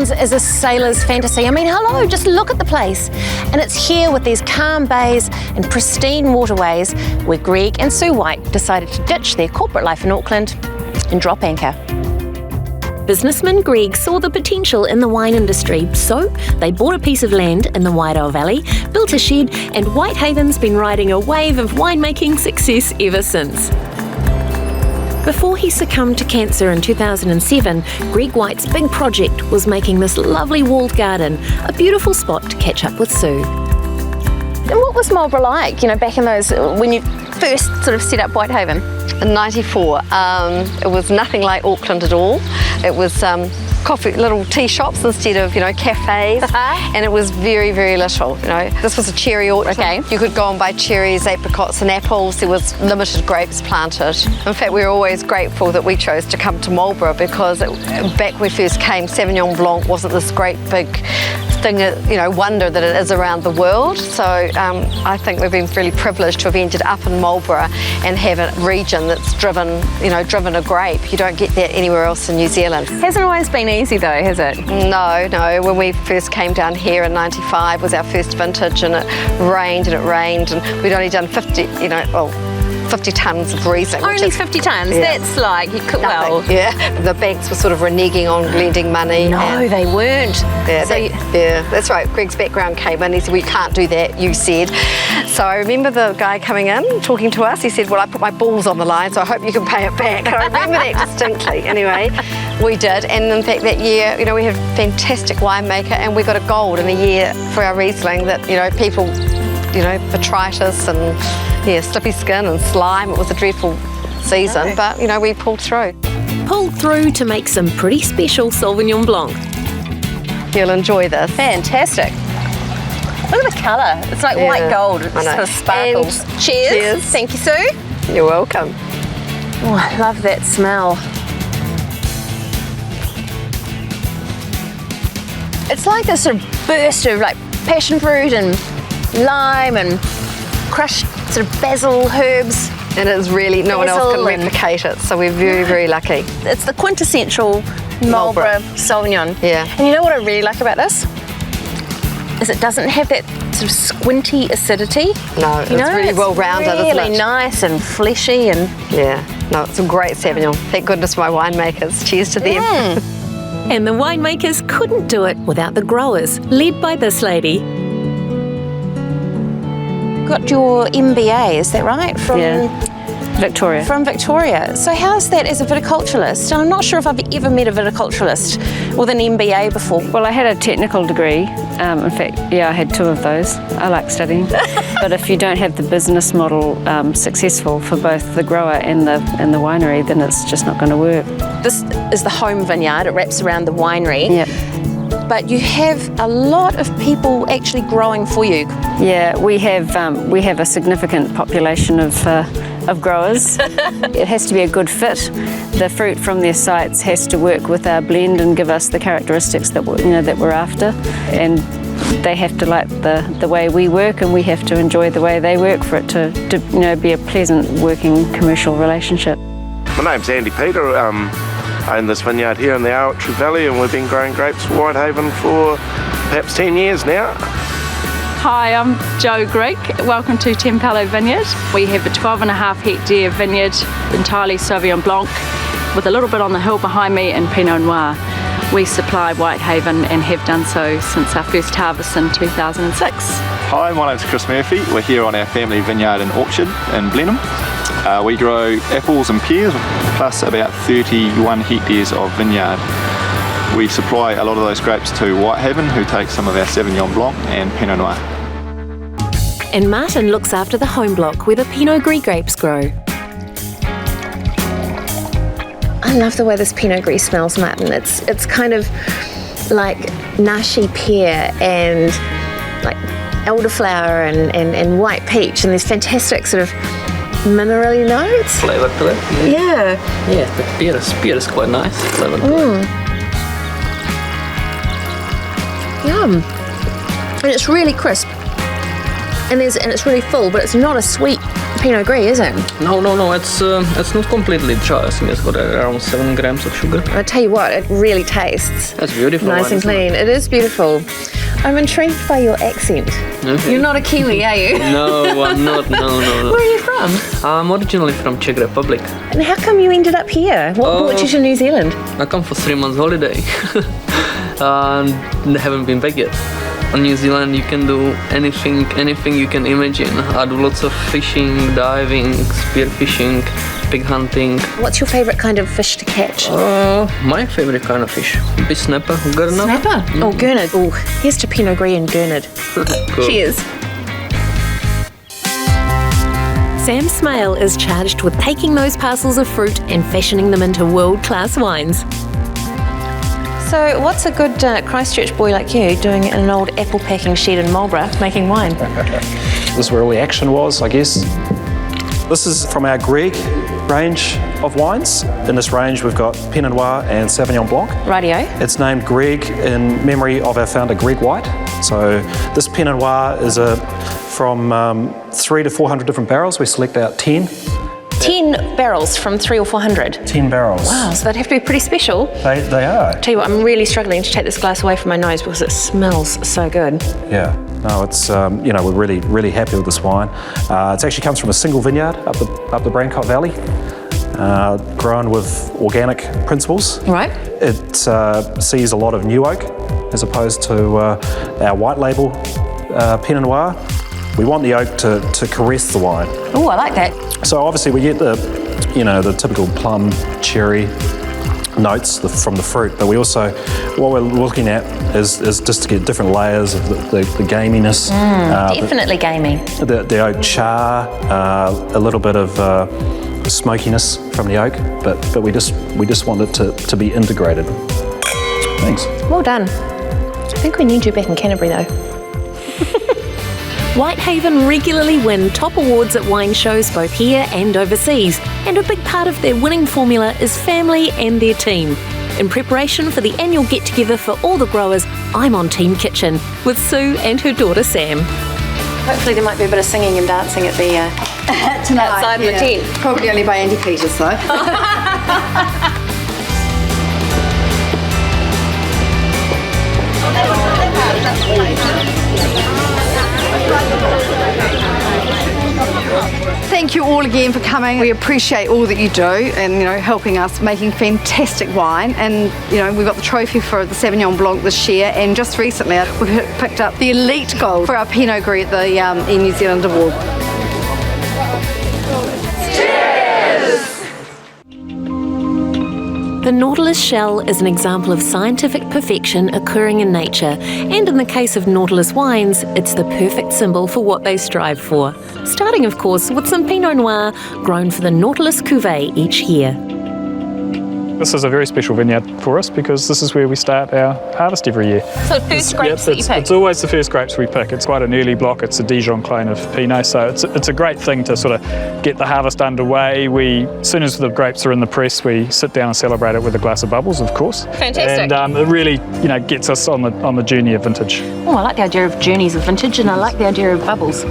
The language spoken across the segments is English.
sounds as a sailor's fantasy. I mean, hello, just look at the place. And it's here with these calm bays and pristine waterways where Greg and Sue White decided to ditch their corporate life in Auckland and drop anchor. Businessman Greg saw the potential in the wine industry, so they bought a piece of land in the Wairoa Valley, built a shed, and White Haven's been riding a wave of winemaking success ever since. Before he succumbed to cancer in 2007, Greg White's big project was making this lovely walled garden a beautiful spot to catch up with Sue. And what was Marlborough like, back in those, when you first sort of set up White Haven? In 94, it was nothing like Auckland at all. It was coffee, little tea shops instead of, cafes, and it was very, very little. This was a cherry orchard. Okay. You could go and buy cherries, apricots and apples. There was limited grapes planted. In fact, we were always grateful that we chose to come to Marlborough because back when we first came, Sauvignon Blanc wasn't this great big thing, wonder that it is around the world. So I think we've been really privileged to have ended up in Marlborough and have a region that's driven a grape. You don't get that anywhere else in New Zealand. Hasn't always been easy though, has it? No. When we first came down here in 95 was our first vintage, and it rained and we'd only done 50 tonnes of Riesling. Only 50 tonnes? Yeah. That's like, you could, well... Yeah, the banks were sort of reneging on lending money. No, they weren't. Yeah, that's right. Greg's background came in. He said, we can't do that, you said. So I remember the guy coming in, talking to us. He said, well, I put my balls on the line, so I hope you can pay it back. And I remember that distinctly. Anyway, we did. And in fact, that year, we had a fantastic winemaker, and we got a gold in a year for our Riesling that, people, botrytis and slippy skin and slime. It was a dreadful season, but we pulled through. Pulled through to make some pretty special Sauvignon Blanc. You'll enjoy this. Fantastic. Look at the colour. It's like white gold. It sort of sparkles. And cheers. Thank you, Sue. You're welcome. Oh, I love that smell. It's like this sort of burst of passion fruit and lime and crushed sort of basil herbs. And it's really, no one else can replicate it, so we're very, very lucky. It's the quintessential Marlborough Sauvignon. Yeah. And you know what I really like about this? Is it doesn't have that sort of squinty acidity. No, it's really well-rounded, isn't it? Really nice and fleshy and... Yeah, no, it's a great Sauvignon. Thank goodness for my winemakers. Cheers to them. And the winemakers couldn't do it without the growers, led by this lady. Got your MBA, is that right? From Victoria. From Victoria. So how's that as a viticulturalist? I'm not sure if I've ever met a viticulturalist with an MBA before. Well, I had a technical degree. In fact, I had 2 of those. I like studying. But if you don't have the business model successful for both the grower and the winery, then it's just not going to work. This is the home vineyard. It wraps around the winery. Yep. But you have a lot of people actually growing for you. Yeah, we have a significant population of growers. It has to be a good fit. The fruit from their sites has to work with our blend and give us the characteristics that we're after. And they have to like the way we work, and we have to enjoy the way they work for it to be a pleasant working commercial relationship. My name's Andy Peter. I own this vineyard here in the Arrochary Valley, and we've been growing grapes for White Haven for perhaps 10 years now. Hi, I'm Jo Greek. Welcome to Tempalo Vineyard. We have a 12.5 hectare vineyard, entirely Sauvignon Blanc, with a little bit on the hill behind me and Pinot Noir. We supply White Haven and have done so since our first harvest in 2006. Hi, my name's Chris Murphy. We're here on our family vineyard and orchard in Blenheim. We grow apples and pears, plus about 31 hectares of vineyard. We supply a lot of those grapes to White Haven, who take some of our Sauvignon Blanc and Pinot Noir. And Martin looks after the home block where the Pinot Gris grapes grow. I love the way this Pinot Gris smells, Martin. It's kind of like nashi pear and like elderflower and white peach, and there's fantastic sort of minerally notes. Flavour to it. Yeah. Yeah, the beer is quite nice. Flavour to it. Yum. And it's really crisp. And it's really full, but it's not a sweet Pinot Gris, is it? No, it's not completely dry. I think it's got around 7 grams of sugar. I tell you what, it really tastes That's beautiful. nice wine, and isn't it? clean. It is beautiful. I'm intrigued by your accent. Okay. You're not a Kiwi, are you? No, I'm not. No. Where are you from? I'm originally from Czech Republic. And how come you ended up here? What brought you to New Zealand? I come for 3 months holiday and haven't been back yet. In New Zealand, you can do anything you can imagine. I do lots of fishing, diving, spearfishing, pig hunting. What's your favourite kind of fish to catch? My favorite kind of fish, big snapper, gurnard. Snapper? Oh, gurnard. Oh, here's to Pinot Gris and gurnard. Cool. Cheers. Sam Small is charged with taking those parcels of fruit and fashioning them into world-class wines. So what's a good Christchurch boy like you doing in an old apple packing shed in Marlborough making wine? This is where all the action was, I guess. This is from our Greg range of wines. In this range we've got Pinot Noir and Sauvignon Blanc. Rightio. It's named Greg in memory of our founder Greg White. So this Pinot Noir is from 300 to 400 different barrels. We select out 10. 10 barrels from 300 or 400. 10 barrels. Wow, so they'd have to be pretty special. They are. Tell you what, I'm really struggling to take this glass away from my nose because it smells so good. Yeah. No, it's we're really happy with this wine. It actually comes from a single vineyard up the Brancott Valley, grown with organic principles. Right. It sees a lot of new oak as opposed to our white label Pinot Noir. We want the oak to caress the wine. Oh, I like that. So obviously we get the typical plum, cherry notes from the fruit, but we also, what we're looking at is just to get different layers of the gaminess. Definitely gamey. The oak char, a little bit of smokiness from the oak, but we just want it to be integrated. Thanks. Well done. I think we need you back in Canterbury though. White Haven regularly win top awards at wine shows both here and overseas, and a big part of their winning formula is family and their team. In preparation for the annual get-together for all the growers, I'm on Team Kitchen with Sue and her daughter Sam. Hopefully there might be a bit of singing and dancing at the outside of the tent. Probably only by Andy Peters though. Thank you all again for coming. We appreciate all that you do and helping us making fantastic wine. And we've got the trophy for the Sauvignon Blanc this year, and just recently we picked up the elite gold for our Pinot Gris at the New Zealand Award. The Nautilus shell is an example of scientific perfection occurring in nature, and in the case of Nautilus wines, it's the perfect symbol for what they strive for. Starting, of course, with some Pinot Noir grown for the Nautilus cuvée each year. This is a very special vineyard for us because this is where we start our harvest every year. So the first grapes that you pick? It's always the first grapes we pick. It's quite an early block. It's a Dijon clone of Pinot, so it's a great thing to sort of get the harvest underway. As soon as the grapes are in the press, we sit down and celebrate it with a glass of bubbles, of course. Fantastic. And it really, gets us on the journey of vintage. Oh, I like the idea of journeys of vintage, and I like the idea of bubbles.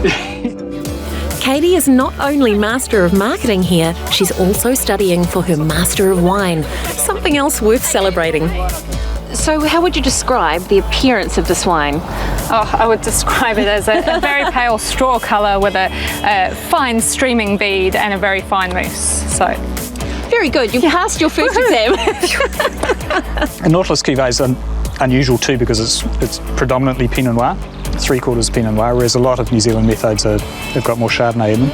Katy is not only Master of Marketing here, she's also studying for her Master of Wine, something else worth celebrating. So how would you describe the appearance of this wine? Oh, I would describe it as a very pale straw colour with a fine streaming bead and a very fine mousse. So, very good, you passed your first exam. A Nautilus cuvée is unusual too because it's predominantly Pinot Noir. 3/4 Pinot Noir, whereas a lot of New Zealand methods have got more Chardonnay in them.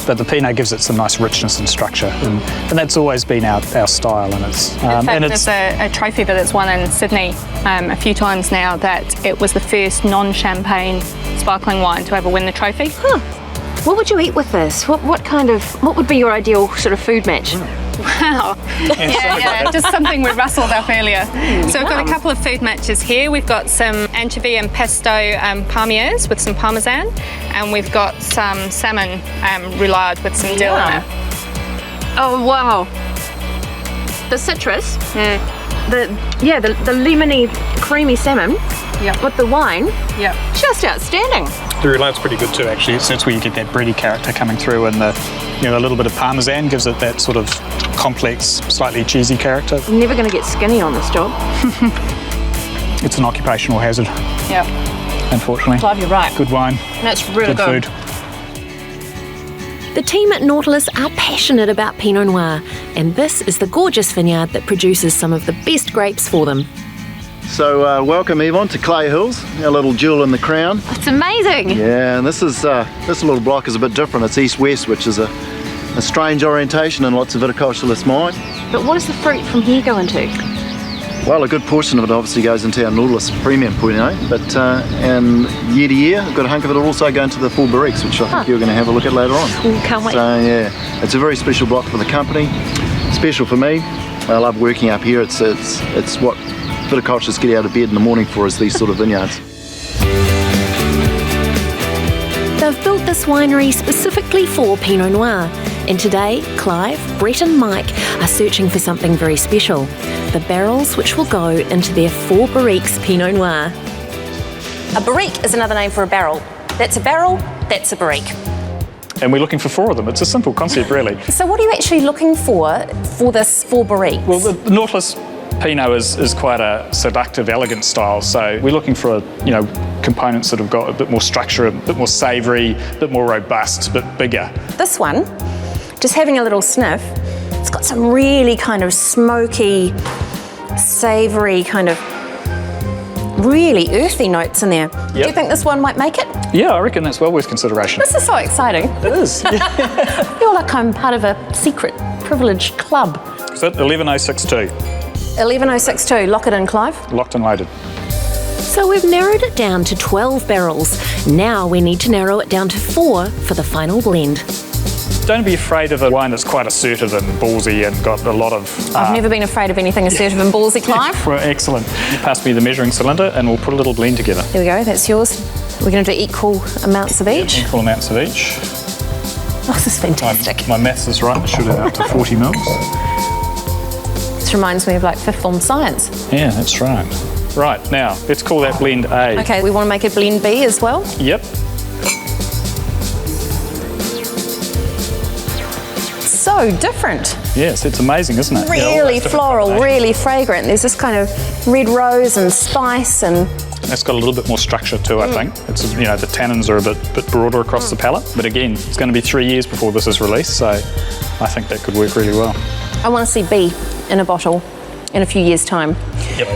But the Pinot gives it some nice richness and structure, and that's always been our style. And it's in fact, there's a trophy that it's won in Sydney a few times now, that it was the first non-champagne sparkling wine to ever win the trophy. Huh. What would you eat with this? What would be your ideal sort of food match? Wow. Yeah, just something we rustled up earlier. So we've got a couple of food matches here. We've got some anchovy and pesto palmiers with some parmesan, and we've got some salmon roulade with some dill in it. Oh wow! The citrus, the lemony, creamy salmon, with the wine, just outstanding. The roulette's pretty good too, actually. That's where you get that bready character coming through, and a little bit of parmesan gives it that sort of complex, slightly cheesy character. I'm never going to get skinny on this job. It's an occupational hazard. Yeah. Unfortunately. Clive, you're right. Good wine. That's really good. Food. The team at Nautilus are passionate about Pinot Noir, and this is the gorgeous vineyard that produces some of the best grapes for them. So welcome Yvonne to Clay Hills, our little jewel in the crown. It's amazing. Yeah, and this little block is a bit different. It's east-west, which is a strange orientation in lots of viticulturist mind. But what does the fruit from here go into? Well, a good portion of it obviously goes into our Nautilus premium Pinot, but and year to year, a good hunk of it will also go into the full barriques, which I think you're going to have a look at later on. Ooh, can't wait. So yeah, it's a very special block for the company, special for me. I love working up here. It's what viticulturists get out of bed in the morning for, is these sort of vineyards. They've built this winery specifically for Pinot Noir, and today Clive, Brett and Mike are searching for something very special, the barrels which will go into their 4 barriques Pinot Noir. A barrique is another name for a barrel. That's a barrel, that's a barrique. And we're looking for 4 of them. It's a simple concept, really. So what are you actually looking for this 4 barriques? Well, the Nautilus Pinot is quite a seductive, elegant style, so we're looking for components that have got a bit more structure, a bit more savoury, a bit more robust, a bit bigger. This one, just having a little sniff, it's got some really kind of smoky, savoury, kind of really earthy notes in there. Yep. Do you think this one might make it? Yeah, I reckon that's well worth consideration. This is so exciting. It is. I feel like I'm part of a secret, privileged club. So 11062. 11062, lock it in, Clive. Locked and loaded. So we've narrowed it down to 12 barrels. Now we need to narrow it down to 4 for the final blend. Don't be afraid of a wine that's quite assertive and ballsy and got a lot of... I've never been afraid of anything assertive and ballsy, Clive. Well, excellent. You pass me the measuring cylinder and we'll put a little blend together. There we go, that's yours. We're going to do equal amounts of each. Equal amounts of each. Oh, this is fantastic. My maths is right, it should have up to 40 mils. This reminds me of like 5th form science. Yeah, that's right. Right, now, let's call that blend A. Okay, we want to make a blend B as well? Yep. So different. Yes, it's amazing, isn't it? Really floral, really fragrant. There's this kind of red rose and spice, and it's got a little bit more structure too, I think. It's the tannins are a bit broader across the palate. But again, it's going to be 3 years before this is released, so I think that could work really well. I want to see B in a bottle in a few years' time. Yep.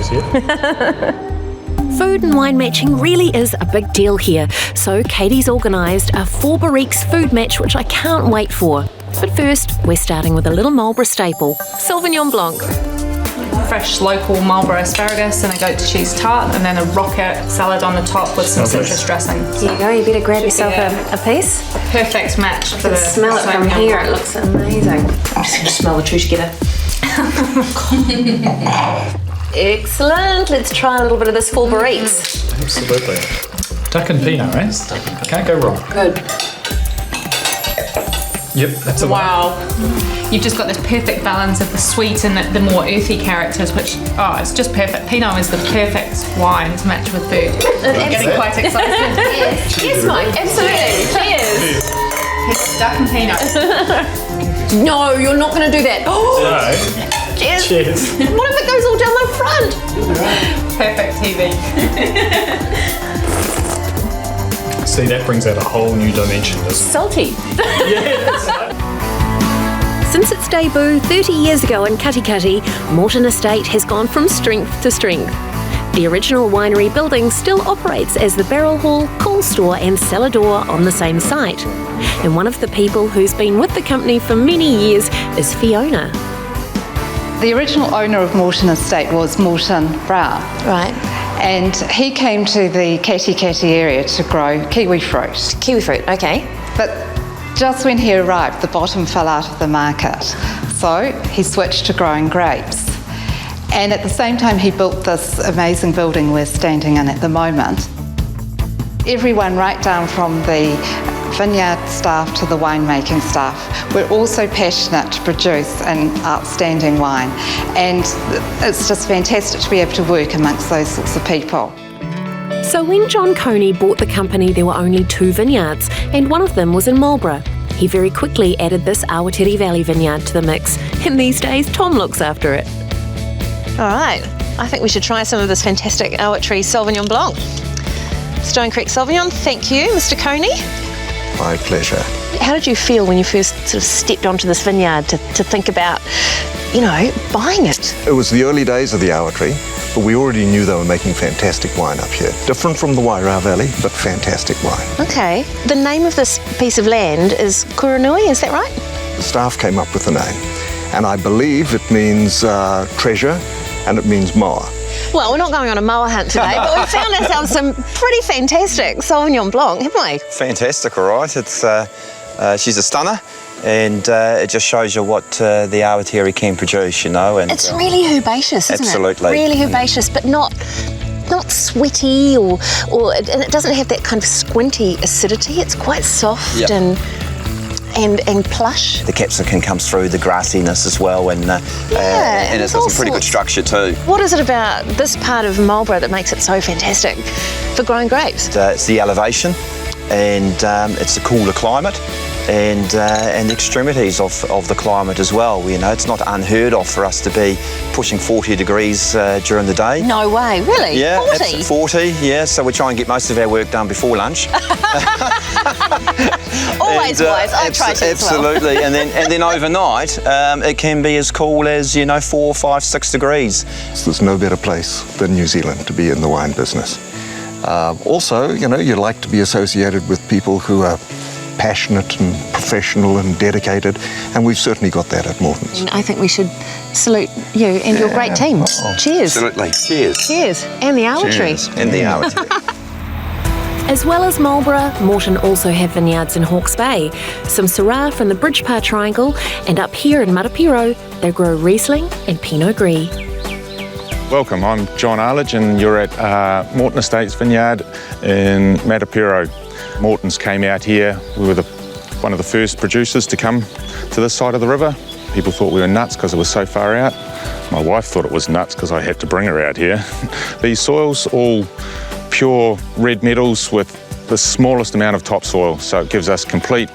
Food and wine matching really is a big deal here, so Katy's organised a 4 barriques food match, which I can't wait for. But first, we're starting with a little Marlborough staple, Sauvignon Blanc. Fresh local Marlborough asparagus and a goat cheese tart, and then a rocket salad on the top with some citrus dressing. Here you go, you better grab yourself a piece. Perfect match for the smell it from here, it looks amazing. I'm just going to smell the two together. Excellent, let's try a little bit of this 4 barriques. Absolutely. Duck and Pinot, eh? Can't go wrong. Good. Yep, that's a wow. You've just got this perfect balance of the sweet and the more earthy characters, which, it's just perfect. Pinot is the perfect wine to match with food. I'm getting quite excited. Yes, Mike, absolutely. Cheers. Duck and Pinot. No, you're not going to do that. No. Cheers. Cheers. What if it goes all down the front? Perfect TV. See, that brings out a whole new dimension, doesn't it? Salty. Since its debut 30 years ago in Katy, Morton Estate has gone from strength to strength. The original winery building still operates as the barrel hall, cool store and cellar door on the same site. And one of the people who's been with the company for many years is Fiona. The original owner of Morton Estate was Morton Brown. Right. And he came to the Katy area to grow kiwi fruit. Kiwi fruit, okay. But just when he arrived, the bottom fell out of the market. So he switched to growing grapes. And at the same time, he built this amazing building we're standing in at the moment. Everyone right down from the vineyard staff to the winemaking staff, we're all so passionate to produce an outstanding wine. And it's just fantastic to be able to work amongst those sorts of people. So when John Coney bought the company, there were only 2 vineyards, and one of them was in Marlborough. He very quickly added this Awatiri Valley vineyard to the mix, and these days Tom looks after it. All right, I think we should try some of this fantastic Awatiri Sauvignon Blanc. Stone Creek Sauvignon, thank you, Mr. Coney. My pleasure. How did you feel when you first sort of stepped onto this vineyard to think about, you know, buying it? It was the early days of the Awatiri, but we already knew they were making fantastic wine up here. Different from the Wairau Valley, but fantastic wine. Okay. The name of this piece of land is Kuranui, is that right? The staff came up with the name, and I believe it means treasure, and it means moa. Well, we're not going on a moa hunt today, but we found ourselves some pretty fantastic Sauvignon Blanc, haven't we? Fantastic, all right. It's she's a stunner, and it just shows you what the Awatiri can produce, you know. And it's really herbaceous, isn't absolutely. it? Really herbaceous, but not sweaty and it doesn't have that kind of squinty acidity. It's quite soft and plush. The capsicum comes through, the grassiness as well, and it's got some pretty good structure too. What is it about this part of Marlborough that makes it so fantastic for growing grapes? It's the elevation, and it's the cooler climate, and the extremities of the climate as well. You know, it's not unheard of for us to be pushing 40 degrees during the day. No way, really? Yeah, 40? 40, yeah, so we try and get most of our work done before lunch. Always wise, I try to as well. Absolutely, and then overnight, it can be as cool as, 4, 5, 6 degrees. There's no better place than New Zealand to be in the wine business. Also, you like to be associated with people who are passionate and professional and dedicated, and we've certainly got that at Morton's. I think we should salute you and your great team. Cheers. Absolutely, cheers. Cheers, and the Awatiri. Cheers, and the Awatiri. As well as Marlborough, Morton also have vineyards in Hawke's Bay, some Syrah from the Bridgepar Triangle, and up here in Marapiro, they grow Riesling and Pinot Gris. Welcome, I'm John Arledge and you're at Morton Estate's Vineyard in Marapiro. Morton's came out here, we were one of the first producers to come to this side of the river. People thought we were nuts because it was so far out. My wife thought it was nuts because I had to bring her out here. These soils, all pure red metals with the smallest amount of topsoil, so it gives us complete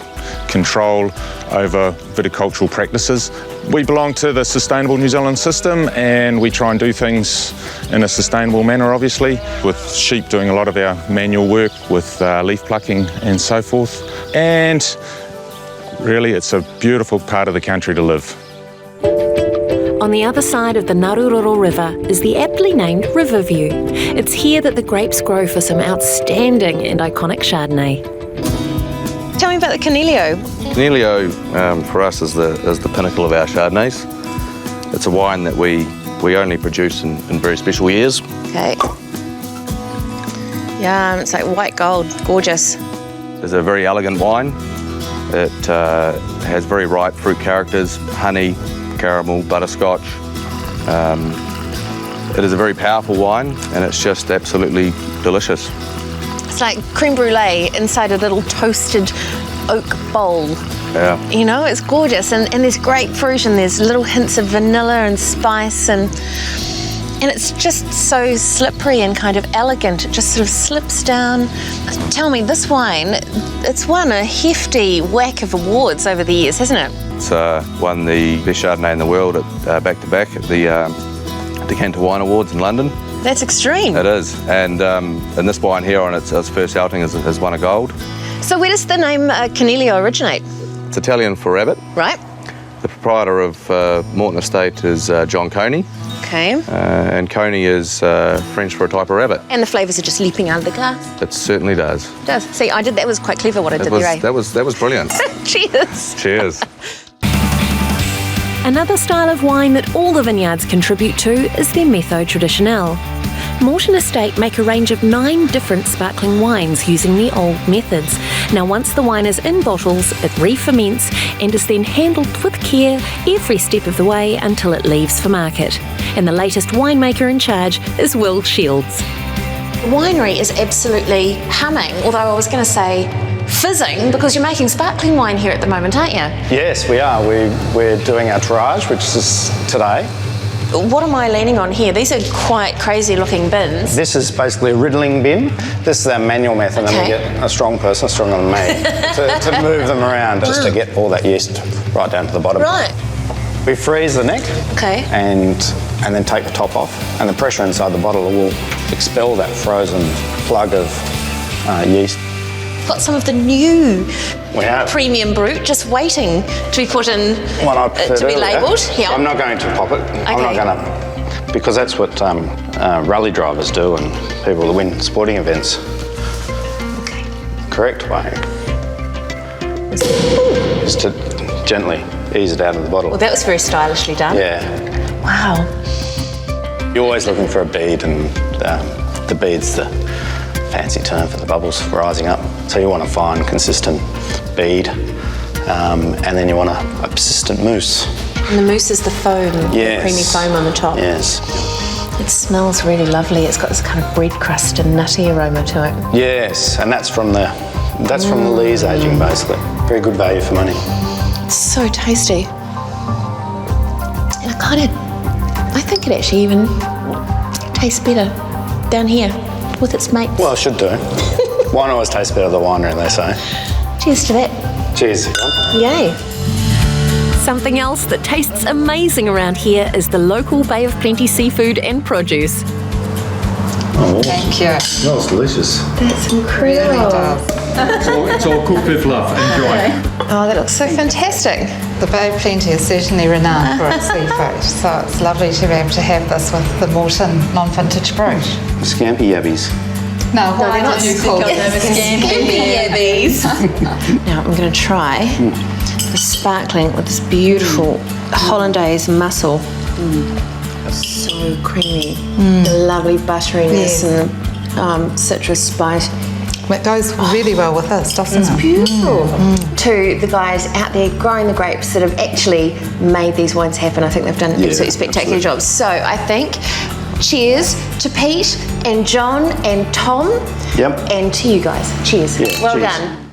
control over viticultural practices. We belong to the Sustainable New Zealand system and we try and do things in a sustainable manner, obviously, with sheep doing a lot of our manual work with leaf plucking and so forth. And really, it's a beautiful part of the country to live. On the other side of the Narururu River is the aptly named Riverview. It's here that the grapes grow for some outstanding and iconic Chardonnay. Tell me about the Canelio. Canelio for us is the pinnacle of our Chardonnays. It's a wine that we only produce in very special years. Okay. Yeah, it's like white gold, gorgeous. It's a very elegant wine. It has very ripe fruit characters, honey, caramel, butterscotch. It is a very powerful wine and it's just absolutely delicious. It's like creme brulee inside a little toasted oak bowl. Yeah. You know, it's gorgeous and there's grapefruit and there's little hints of vanilla and spice and it's just so slippery and kind of elegant. It just sort of slips down. Tell me, this wine, it's won a hefty whack of awards over the years, hasn't it? It's won the best Chardonnay in the world at back-to-back at the Decanter Wine Awards in London. That's extreme. It is, and this wine here on its first outing has won a gold. So where does the name Canelio originate? It's Italian for rabbit. Right. The proprietor of Morton Estate is John Coney. Okay. And Coney is French for a type of rabbit. And the flavours are just leaping out of the glass. It certainly does. It does. See, that was quite clever what I did there, eh? That was brilliant. Cheers. Cheers. Another style of wine that all the vineyards contribute to is their Méthode Traditionnelle. Morton Estate make a range of 9 different sparkling wines using the old methods. Now, once the wine is in bottles, it re-ferments and is then handled with care every step of the way until it leaves for market. And the latest winemaker in charge is Will Sheilds. The winery is absolutely humming, although I was going to say fizzing, because you're making sparkling wine here at the moment, aren't you? Yes, we are. We're doing our tirage, which is today. what am I leaning on here? These are quite crazy looking bins. This is basically a riddling bin. This is our manual method, and we get a strong person, stronger than me, to move them around just to get all that yeast right down to the bottom. Right. We freeze the neck. Okay. And then take the top off, and the pressure inside the bottle will expel that frozen plug of yeast. Got some of the new We have. premium brut just waiting to be put in, One I to be labelled. Yeah. I'm not going to pop it. I'm not going to, because that's what rally drivers do and people that win sporting events. Okay. Correct way is to gently ease it out of the bottle. Well, that was very stylishly done. Yeah. Wow. You're always looking for a bead, and the bead's the fancy term for the bubbles rising up. So you want a fine, consistent bead, and then you want a persistent mousse. And the mousse is the foam, Yes. the creamy foam on the top. Yes. It smells really lovely. It's got this kind of bread crust and nutty aroma to it. Yes, and that's from the lees aging, basically. Very good value for money. It's so tasty. And I think it actually even tastes better down here with its mates. Well, it should do. Wine always tastes better at the winery, they say. Cheers to that. Cheers, Yvonne. Yay. Something else that tastes amazing around here is the local Bay of Plenty seafood and produce. Oh, Thank you. Smells delicious. That's incredible. Really does. It's all cooked with love. Enjoy. Oh, that looks so fantastic. The Bay of Plenty is certainly renowned for its seafood, so it's lovely to be able to have this with the Morton non-vintage brut. Scampi yabbies. No, why not do you call them scampi yabbies? Now I'm going to try the sparkling with this beautiful hollandaise mussel. So creamy. The lovely butteriness and the citrus spice. It goes really well with this, doesn't it? It's beautiful. To the guys out there growing the grapes that have actually made these wines happen. I think they've done an absolutely spectacular job. So I think cheers to Pete and John and Tom. Yep. And to you guys. Cheers. Yeah, well cheers. done.